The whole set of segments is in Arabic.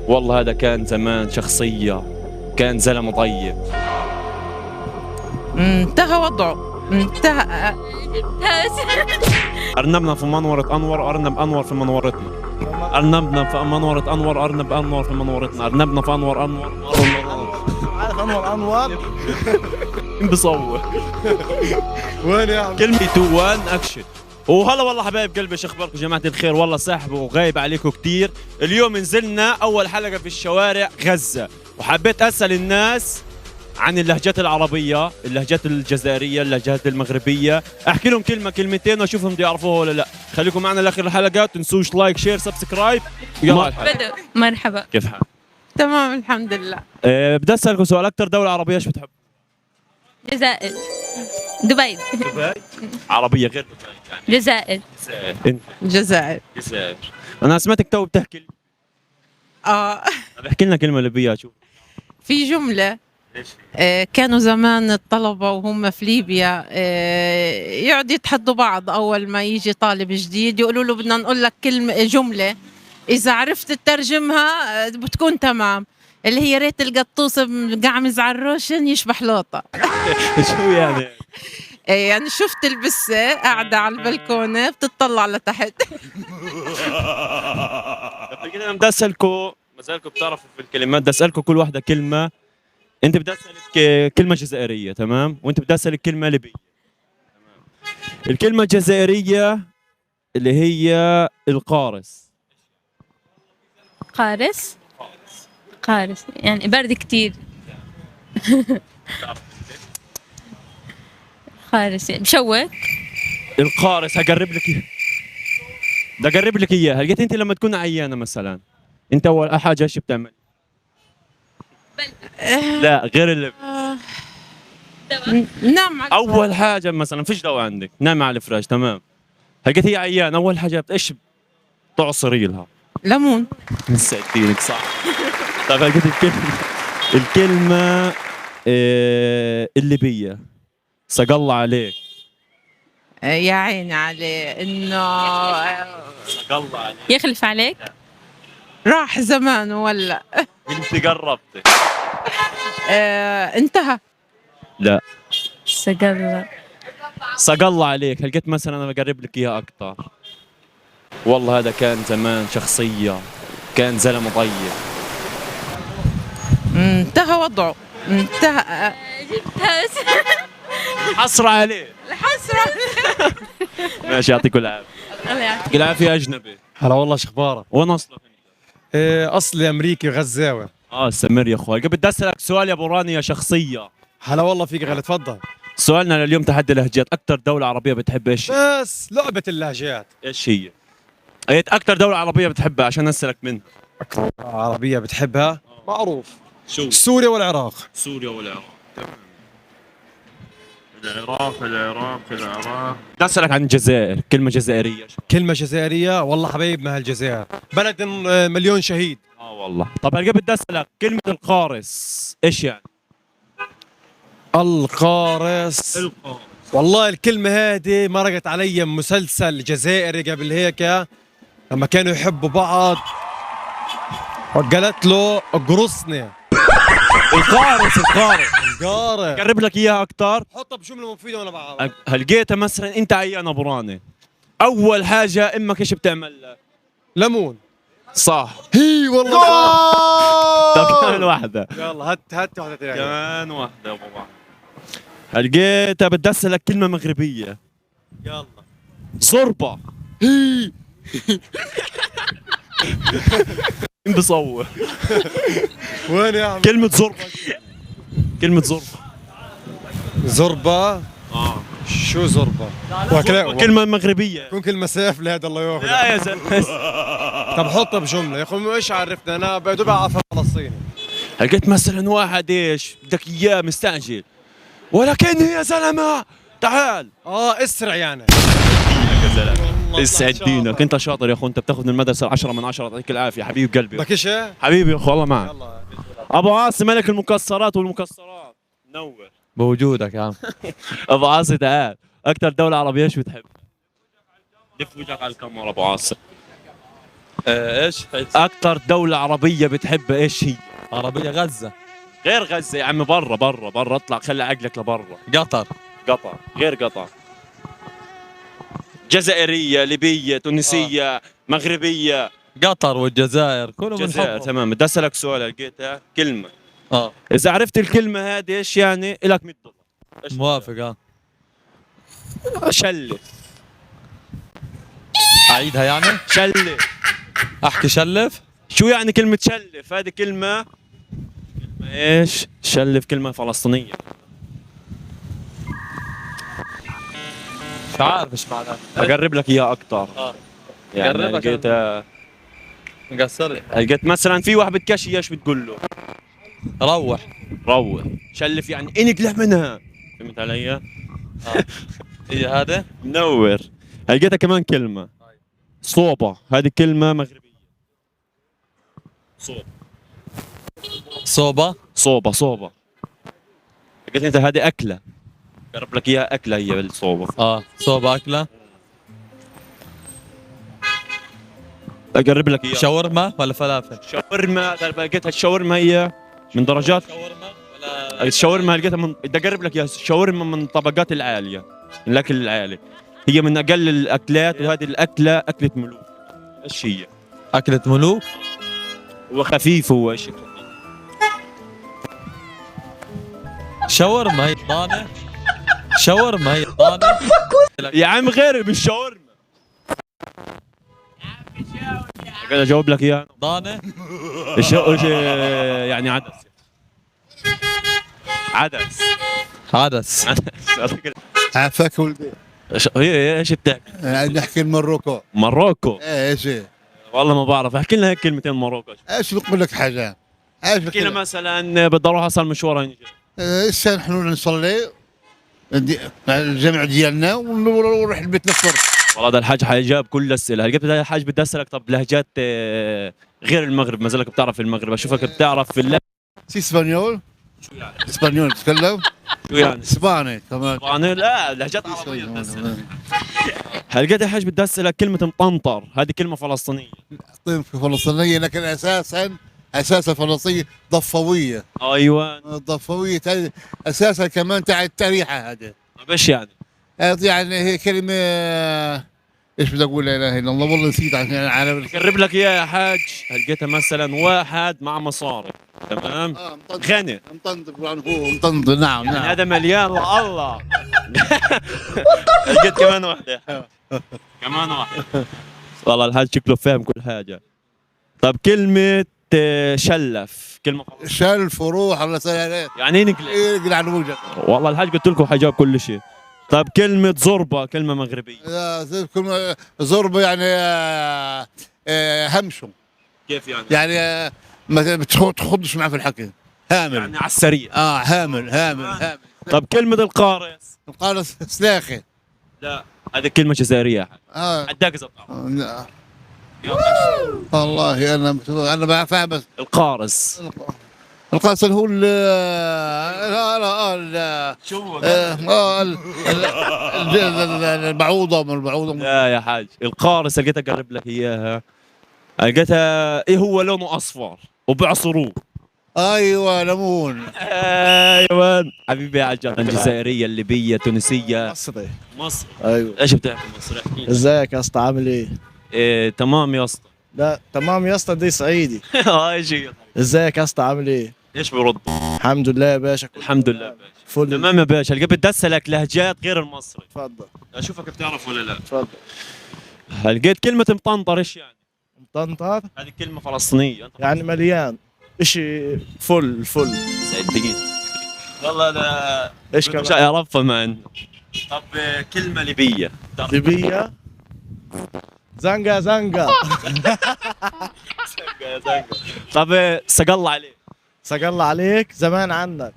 والله هذا كان زمان شخصية، كان زلمة طيب. انتهى وضعه، انتهى. أرنبنا في منورة أنور، أرنب أنور في منورتنا. أرنبنا في منورة أنور، أرنب أنور في منورتنا. أرنبنا في أنور أنور. عارف انور مين بصور؟ وين يا عم؟ كلمة 2 1 أكشن. وهلا والله حبايب قلبي، شو اخباركم جماعة الخير؟ والله ساحب وغايب عليكم كتير. اليوم نزلنا أول حلقة في الشوارع غزة، وحبيت أسأل الناس عن اللهجات العربية، اللهجات الجزائرية، اللهجات المغربية، أحكي لهم كلمة كلمتين وأشوفهم بده يعرفوها ولا لا. خليكم معنا لآخر الحلقة، تنسوش لايك شير سبسكرايب. يلا الحلقة. بدر مرحبا. كيف حالك؟ تمام الحمد لله. بدي أسألكم سؤال، أكثر دولة عربية شو بتحب؟ جزائر. دبي. دبي؟ عربية غير دبي يعني. جزائر. جزائر. أنت؟ الجزائر. جزائر. أنا سمعتك تو بتحكي لي. طب احكي لنا كلمة ليبية شو؟ في جملة. ايش؟ كانوا زمان الطلبة وهم في ليبيا يقعدوا يتحدوا بعض أول ما يجي طالب جديد، يقولوا له بدنا نقول لك كلمة جملة، إذا عرفت تترجمها بتكون تمام، اللي هي ريت القطوس قعمز على الروشن يشبح لوطة. شو يعني؟ يعني شفت البسة قاعدة على البلكونة بتطلع لتحت. طيب انا بدي اسالكم، ما زالكم بتعرفوا في الكلمات، بدي اسالكم كل واحدة كلمة. انت بدي اسالك كلمة جزائرية، تمام؟ وانت بدي اسالك كلمة ليبية. تمام. الكلمة الجزائرية اللي هي القارص. قارس. قارس يعني برد كتير. قارس يعني مشوك. القارص هقرب لك اياه، بدي اقرب لك اياها. لقيت انت لما تكون عيانة مثلا، انت اول حاجة ايش بتعمل؟ لا غير اللي نعم. اول حاجه مثلا فيش دواء عندك، نام على الفراش، تمام؟ لقيت هي عيان، اول حاجه ايش بتعصري لها؟ ليمون. سألتينك صح. طيب لقيت الكلمه الليبيه. سق الله عليك. يا عيني عليه انه سق الله عليك. يخلف عليك. راح زمان ولا. انت قربتي. انتهى. لا سقر. سق الله عليك. لقيت مثلا انا بقرب لك اياها اكثر. والله هذا كان زمان شخصيه، كان زلمه طيب. انتهى وضعه، انتهى. جبتها. حصر عليه. الحسرة. ماشي، يعطيكم العافيه. الله يعافيك. يعطيك العافيه اجنبي. هلا والله، شخبارك؟ وين اصلك؟ اصلي امريكي غزاوي. سمير يا اخوي، بدي اسالك سؤال يا ابو رانيا شخصيه. هلا والله فيك غالي، تفضل. سؤالنا لليوم تحدي لهجات، اكثر دوله عربيه بتحب ايش هي؟ بس لعبة اللهجات. ايش هي؟ ايه اكثر دوله عربيه بتحبها عشان اسالك منها. عربية بتحبها؟ معروف. شو؟ سوريا والعراق. سوريا والعراق. تمام. العراق. بدي اسالك عن الجزائر، كلمه جزائريه. كلمة جزائرية، والله حبايب ما هالجزائر بلد مليون شهيد. والله. طب هلقى بدي اسالك كلمه القارص ايش يعني؟ القارص. والله الكلمة هذه مرقت علي مسلسل جزائري قبل هيك، لما كانوا يحبوا بعض وقالت له قرصني. القارص. قارص. قرب لك اياها اكثر. حطها بجملة مفيدة وانا بعرف. هلقيتها مثلا انت عيان ابو راني، اول حاجه امك ايش بتعمل لك؟ ليمون. صح. هي والله. طب كمان واحدة. يلا هات واحدة ثانية. كمان واحدة يا بابا. لقيتها بدي اسألك كلمة مغربية. يلا. زربة. مين بصور؟ وين يا عم؟ كلمة زربة. كلمة زربة. زربة. شو زربة؟ كلمة مغربية. يكون كلمة سافلة هذا الله يوفقك. لا يا زلمة. طب حطها بجملة يا اخوي، ايش عرفتنا؟ انا بدو بعرف فلسطيني. لقيت مثلا واحد ايش بدك اياه مستعجل، ولكن يا زلمة تعال. اسرع يعني. يا زلمة اسعد دينك، انت شاطر يا اخو، انت بتاخذ من المدرسة 10 من 10. يعطيك العافية حبيب قلبي. بدك ايش؟ حبيبي يا اخو الله معك. يلا. ابو عاصي ملك المكسرات والمكسرات، نور بوجودك يا عم. ابو عاصي تعال، اكثر دولة عربية ايش بتحب؟ لف وجهك على الكاميرا ابو عاصي. ايش؟ اكثر دولة عربية بتحبها ايش هي؟ عربية غزة. غير غزة يا عم، برا برا برا، اطلع خلي عقلك لبرا. قطر. قطر. غير قطر. جزائرية، ليبية، تونسية، مغربية. قطر والجزائر كلهم جزائر. بنحبهم. تمام. بدي اسالك سؤال، لقيتها كلمة. اه اذا عرفت الكلمة هذه ايش يعني لك 100 دولار. إيش موافق. اه شلف. اعيدها يعني. شلف. احكي شلف. شو يعني كلمة شلف؟ هذه كلمة ايش؟ شلف كلمة فلسطينية. مش عارف ايش معناها. اقرب لك اياها اكثر. اه يعني قرب عشان- لقيتها. مقصر. لقيت مثلا في واحد بتكشي ايش بتقول له؟ روح. روح. شلف يعني انقلع منها. فهمت علي؟ هي هذا. منور. لقيتها كمان كلمة. صوبة. هذه كلمة مغربية. صوبة. صوبة. صوبة. صوبة. لقيت انت هذه أكلة. قرب لك اياها، أكلة هي بالصوبة. صوبة اكلة. اقرب لك اياها. شاورما ولا فلافل؟ شاورما. لقيتها الشاورما هي من درجات. شاورما ولا الشاورما لقيتها من، بدي اقرب لك اياها، الشاورما من الطبقات العالية، الأكل العالي. هي من أقل الأكلات، وهذه الأكلة أكلة ملوك. ايش هي؟ أكلة ملوك؟ وخفيف هو شيء. شاورما هي ضانة. شاورما هي ضانة. يا عم غير بالشاورما. قاعد اجاوب لك اياها. ضانة. ايش يعني عدس؟ عدس. عدس. عافاك ولدي. هي ايش بتحكي؟ نحكي المروكو. مروكو. ايش والله ما بعرف، احكي لنا هيك كلمتين مروكو. ايش نقول لك حاجه؟ ايش احكي لنا مثلا بدي اروح اصل مشوار هني. هسه نحن نصلي الجامع ديالنا ونروح البيت نفطر. والله هذا الحاج حيجاب كل الاسئله. قلت له الحاج بدي اسالك طب لهجات غير المغرب، ما زالك بتعرف المغرب، اشوفك بتعرف في اللهجه. سي اسبانيول. شو يعني؟ اسبانيول تتكلم؟ شو يعني؟ اسباني كمان. طبعا لا، لهجات عربيه بدي اسالك. لقيت يا حاج بدي اسالك كلمه مطنطر، هذه كلمه فلسطينيه. طيب فلسطينيه لكن اساسا فلسطينيه ضفويه. ايوه. الضفويه اساسا كمان تاع التريحه هذا. طيب ايش يعني؟ يعني هي كلمه ايش بدي اقول؟ لا اله الا الله والله نسيت عشان العالم. اقرب لك اياها يا حاج. لقيتها مثلا واحد مع مصاري، تمام؟ غني. مطنطر يعني هو مطنطر. نعم يعني نعم. هذا مليان الله. لقيت كمان واحدة يا حاج. كمان واحدة. والله الحاج شكله فاهم كل حاجة. طب كلمة شلف، كلمة فلسطينية. شلف وروح الله سلام. يعني ايه نقلع؟ يقلع عن وجهك. والله الحاج قلت لكم حجاب كل شيء. طب كلمة زربة، كلمة مغربية. زربه يعني همشوا. كيف يعني؟ يعني ما تخضش معه في الحكي. هامل. يعني على السريع. هامل. طب كلمة القارص. قال سلاخي. لا هذه كلمة جزائرية يا حاج. اه عداك إذا بتعرف. والله انا ما فاهم. بس القارص. القاصل هو لا شو هو؟ البعوضه لا يا حاج، القارص لقيت اقرب لك اياها. لقيتها ايه، هو لونه اصفر وبعصروه. ايوه ليمون. ايوه حبيبي يا عجل. الجزائريه، الليبيه، تونسيه، مصري. مصر. ايوه. ايش بتحكي مصري؟ احكي لي. ازيك يا اسطى عامل ايه؟ إيه تمام يا اسطى. لا تمام يا اسطى دي صعيدي. ايش هي؟ ازيك يا اسطى عامل ايه؟ ايش بيرد؟ الحمد لله يا باشا. الحمد لله يا باشا. فل. تمام يا باشا. لقيت بدي اسالك لهجات غير المصري، اتفضل اشوفك بتعرف ولا لا. اتفضل. لقيت كلمه مطنطر، ايش يعني؟ مطنطر هذه كلمه فلسطينيه. أنت يعني مليان اشي فل. سعدتني والله. لا ايش مش كمان؟ اعرفها ما عندنا. طب كلمة ليبية. ليبيا. زنقة. طب سق الله عليك. ساق الله عليك زمان عنك.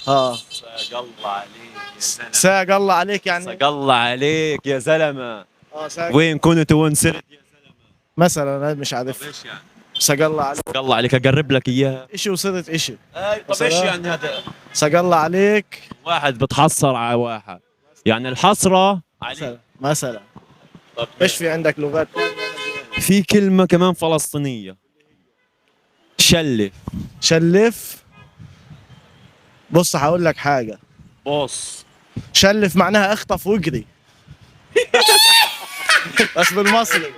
ها سق الله عليك يا زلمة. ساق الله عليك يعني. سق الله عليك يا زلمة. ساق. وين كنت وين صرت يا زلمة؟ مثلا أنا مش طب عارف. ايش يعني؟ ساق الله عليك سق الله عليك. اقرب لك اياها. اشي وصرت اشي. طب ايش يعني هذا؟ ساق الله عليك واحد بتحصر على واحد، يعني الحسرة عليه. مثلا. طب ايش في عندك لغات؟ في كلمة كمان فلسطينية، شلف. شلف. بص هقول لك حاجة. بص شلف معناها اخطف واجري. بس بالمصري.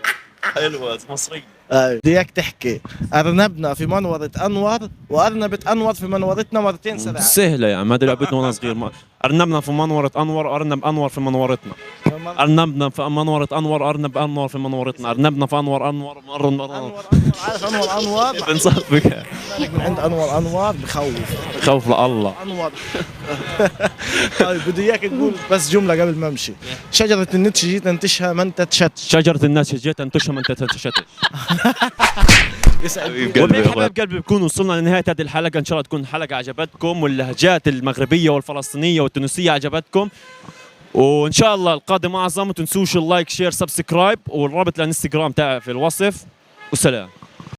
حلوة مصرية. ايوه بدي اياك تحكي ارنبنا في منورة انور وارنبة انور في منورتنا مرتين سرعة. سهلة يعني، ما ادري لعبتنا وانا صغير. ارنبنا في منورة انور، ارنب انور في منورتنا. ارنبنا في منورة انور، ارنب انور في منورتنا. ارنبنا في انور انور انور عارف انور بنصفق من عند انور بخوف. خوف لله. انور. طيب بدي اياك تقول بس جملة قبل ما امشي. شجرة النتش جيت انتشها ما انت تشتش. شجرة الناس جيت انتشها من تتشتش. يسعد وبهيك حبايب قلبي بكون وصلنا لنهاية هذه الحلقة. إن شاء الله تكون حلقة عجبتكم، واللهجات المغربية والفلسطينية والتونسية عجبتكم، وإن شاء الله القادم أعظم. ما تنسوش اللايك شير سبسكرايب، والرابط للانستغرام تاعي في الوصف. والسلام.